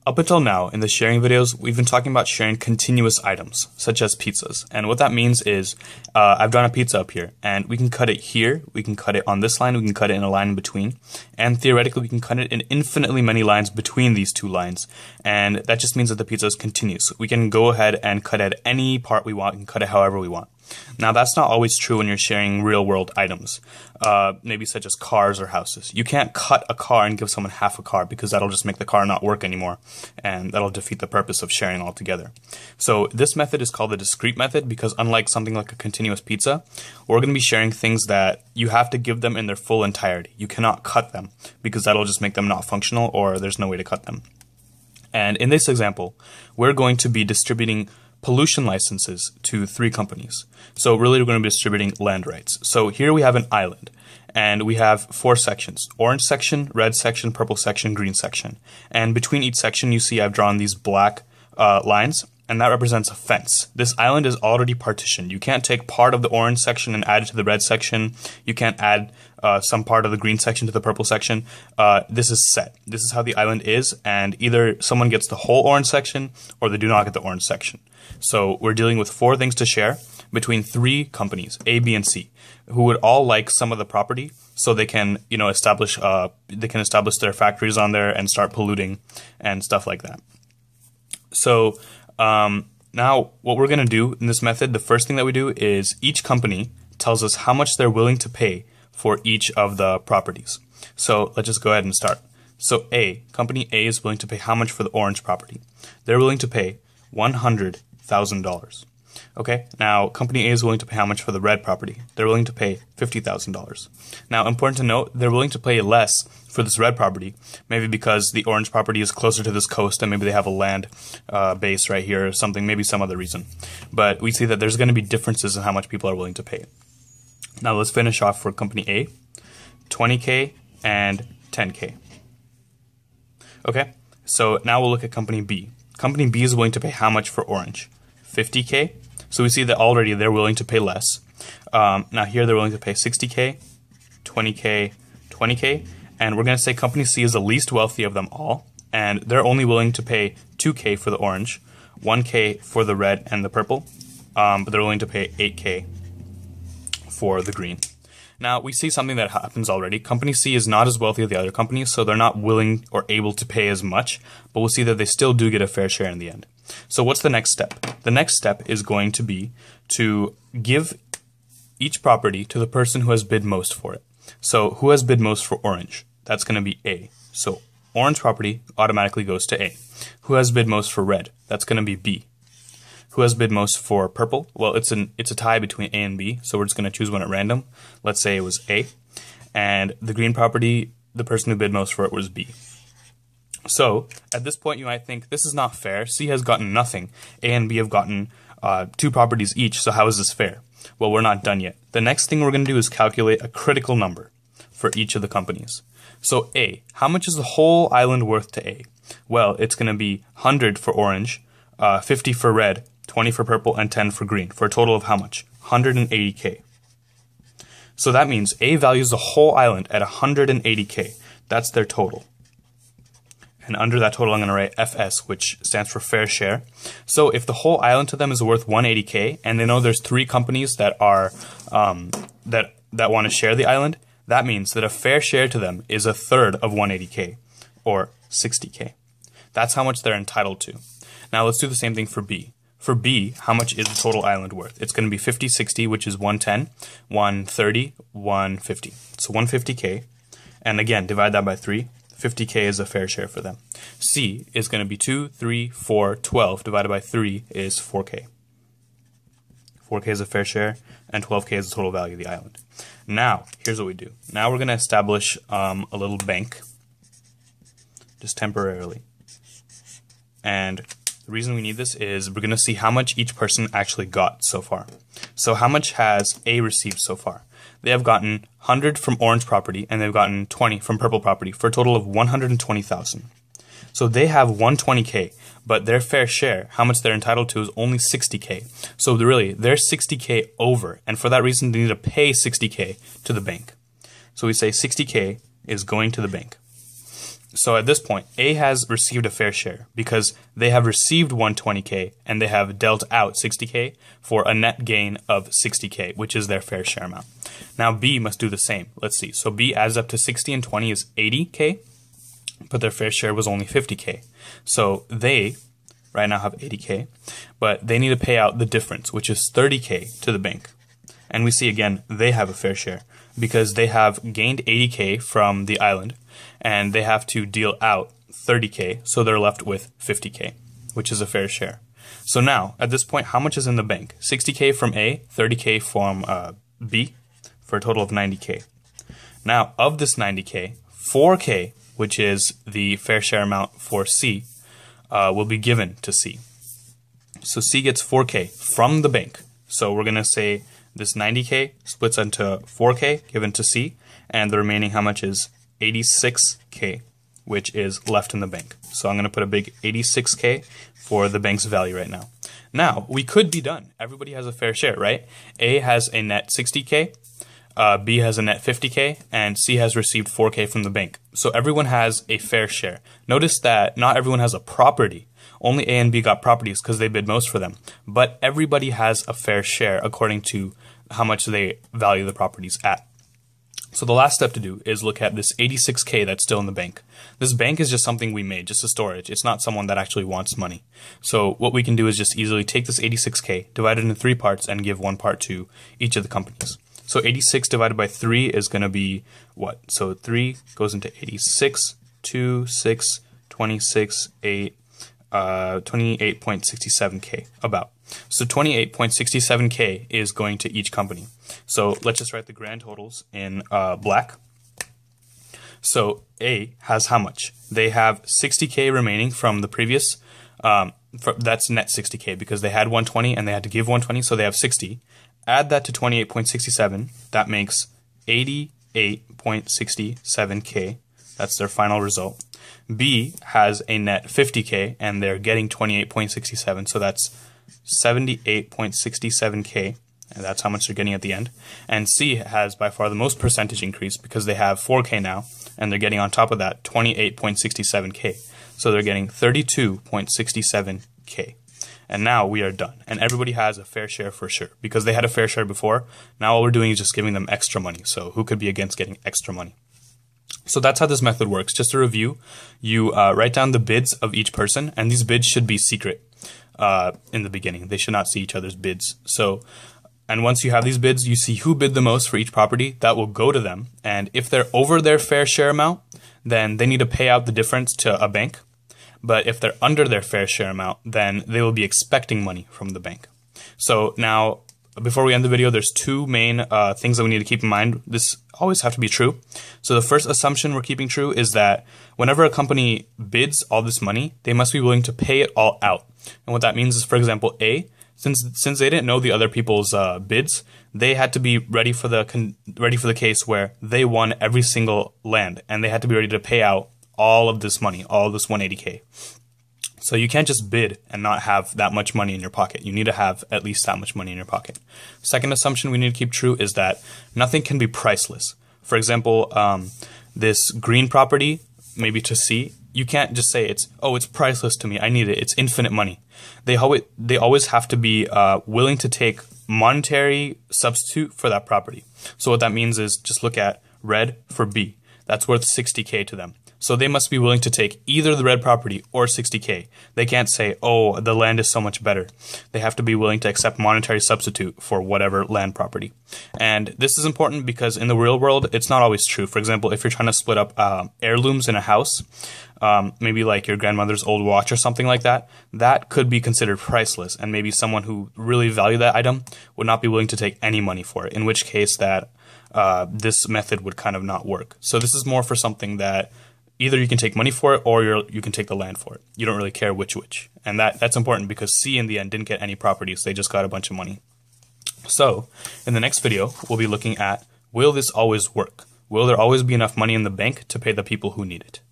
Up until now, in the sharing videos, we've been talking about sharing continuous items, such as pizzas. And what that means is, I've drawn a pizza up here, and we can cut it here, we can cut it on this line, we can cut it in a line in between, and theoretically we can cut it in infinitely many lines between these two lines. And that just means that the pizza is continuous. We can go ahead and cut at any part we want, and cut it however we want. Now, that's not always true when you're sharing real-world items, maybe such as cars or houses. You can't cut a car and give someone half a car because that'll just make the car not work anymore, and that'll defeat the purpose of sharing altogether. So this method is called the discrete method because unlike something like a continuous pizza, we're going to be sharing things that you have to give them in their full entirety. You cannot cut them because that'll just make them not functional or there's no way to cut them. And in this example, we're going to be distributing pollution licenses to 3 companies. So really we're going to be distributing land rights. So here we have an island and we have 4 sections: orange section, red section, purple section, green section. And between each section you see I've drawn these black lines, and that represents a fence. This island is already partitioned. You can't take part of the orange section and add it to the red section. You can't add some part of the green section to the purple section. This is set. This is how the island is, and either someone gets the whole orange section or they do not get the orange section. So we're dealing with 4 things to share between 3 companies, A, B, and C, who would all like some of the property, so they can, establish their factories on there and start polluting and stuff like that. So now what we're going to do in this method, the first thing that we do is each company tells us how much they're willing to pay for each of the properties. So let's just go ahead and start. So company A is willing to pay how much for the orange property? They're willing to pay $100,000. Okay, now company A is willing to pay how much for the red property? They're willing to pay $50,000. Now, important to note, they're willing to pay less for this red property, maybe because the orange property is closer to this coast and maybe they have a land base right here or something, maybe some other reason. But we see that there's going to be differences in how much people are willing to pay. Now let's finish off for company A, $20K and $10K. Okay, so now we'll look at company B. Company B is willing to pay how much for orange? $50K. So we see that already they're willing to pay less. Now here they're willing to pay $60K, $20K, $20K, and we're going to say company C is the least wealthy of them all, and they're only willing to pay $2K for the orange, $1K for the red and the purple, but they're willing to pay $8K for the green. Now, we see something that happens already. Company C is not as wealthy as the other companies, so they're not willing or able to pay as much, but we'll see that they still do get a fair share in the end. So what's the next step? The next step is going to be to give each property to the person who has bid most for it. So who has bid most for orange? That's going to be A. So orange property automatically goes to A. Who has bid most for red? That's going to be B. Who has bid most for purple? Well, it's a tie between A and B, so we're just going to choose one at random. Let's say it was A. And the green property, the person who bid most for it was B. So at this point, you might think, this is not fair. C has gotten nothing. A and B have gotten 2 properties each, so how is this fair? Well, we're not done yet. The next thing we're going to do is calculate a critical number for each of the companies. So A, how much is the whole island worth to A? Well, it's going to be 100 for orange, 50 for red, 20 for purple, and 10 for green, for a total of how much? 180K. So that means A values the whole island at 180K. That's their total. And under that total, I'm going to write FS, which stands for fair share. So if the whole island to them is worth 180K, and they know there's 3 companies that are that want to share the island, that means that a fair share to them is a third of 180K, or 60K. That's how much they're entitled to. Now let's do the same thing for B. For B, how much is the total island worth? It's going to be 50, 60, which is 110, 130, 150. So 150K, and again, divide that by 3. 50K is a fair share for them. C is going to be 2, 3, 4, 12, divided by 3 is 4K. 4K is a fair share, and 12K is the total value of the island. Now, here's what we do. Now we're going to establish a little bank, just temporarily. And the reason we need this is we're going to see how much each person actually got so far. So how much has A received so far? They have gotten 100 from orange property, and they've gotten 20 from purple property, for a total of 120,000. So they have 120K, but their fair share, how much they're entitled to, is only 60K. So really, they're 60K over, and for that reason, they need to pay 60K to the bank. So we say 60K is going to the bank. So at this point, A has received a fair share because they have received 120K and they have dealt out 60K for a net gain of 60K, which is their fair share amount. Now B must do the same. Let's see. So B adds up to 60 and 20 is 80K, but their fair share was only 50K. So they right now have 80K, but they need to pay out the difference, which is 30K to the bank. And we see again, they have a fair share because they have gained 80K from the island and they have to deal out 30K. So they're left with 50K, which is a fair share. So now at this point, how much is in the bank? 60K from A, 30K from B for a total of 90K. Now of this 90K, 4K, which is the fair share amount for C, will be given to C. So C gets 4K from the bank. So we're going to say this 90K splits into 4K given to C, and the remaining how much is 86K, which is left in the bank. So I'm going to put a big 86K for the bank's value right now. Now, we could be done. Everybody has a fair share, right? A has a net 60K, B has a net 50K, and C has received 4K from the bank. So everyone has a fair share. Notice that not everyone has a property. Only A and B got properties because they bid most for them. But everybody has a fair share according to how much they value the properties at. So the last step to do is look at this 86K that's still in the bank. This bank is just something we made, just a storage. It's not someone that actually wants money. So what we can do is just easily take this 86K, divide it into 3 parts, and give 1 part to each of the companies. So 86 divided by 3 is going to be what? So 3 goes into 86, 2, 6, 26, 8, 28.67K about. So 28.67K is going to each company. So let's just write the grand totals in black. So A has how much? They have 60K remaining from the previous, that's net 60K because they had 120 and they had to give 120, so they have 60. Add that to 28.67, that makes 88.67K. That's their final result. B has a net 50K and they're getting 28.67, so that's 78.67K, and that's how much they're getting at the end. And C has by far the most percentage increase because they have 4K now, and they're getting on top of that 28.67K. So they're getting 32.67K. And now we are done. And everybody has a fair share for sure because they had a fair share before. Now all we're doing is just giving them extra money. So who could be against getting extra money? So that's how this method works. Just to review, you write down the bids of each person, and these bids should be secret in the beginning. They should not see each other's bids. So, and once you have these bids, you see who bid the most for each property. That will go to them. And if they're over their fair share amount, then they need to pay out the difference to a bank. But if they're under their fair share amount, then they will be expecting money from the bank. So now, before we end the video, there's 2 main things that we need to keep in mind. This always have to be true. So the first assumption we're keeping true is that whenever a company bids all this money, they must be willing to pay it all out. And what that means is, for example, A, since they didn't know the other people's bids, they had to be ready for the case where they won every single land, and they had to be ready to pay out all of this money, all of this 180K. So you can't just bid and not have that much money in your pocket. You need to have at least that much money in your pocket. Second assumption we need to keep true is that nothing can be priceless. For example, this green property, maybe to C, you can't just say it's priceless to me, I need it, it's infinite money. They always have to be willing to take monetary substitute for that property. So what that means is just look at red for B. That's worth 60K to them. So they must be willing to take either the red property or 60K. They can't say, oh, the land is so much better. They have to be willing to accept monetary substitute for whatever land property. And this is important because in the real world, it's not always true. For example, if you're trying to split up heirlooms in a house, maybe like your grandmother's old watch or something like that, that could be considered priceless. And maybe someone who really valued that item would not be willing to take any money for it, in which case that this method would kind of not work. So this is more for something that either you can take money for it or you can take the land for it. You don't really care which. And that's important because C in the end didn't get any properties. They just got a bunch of money. So in the next video, we'll be looking at, will this always work? Will there always be enough money in the bank to pay the people who need it?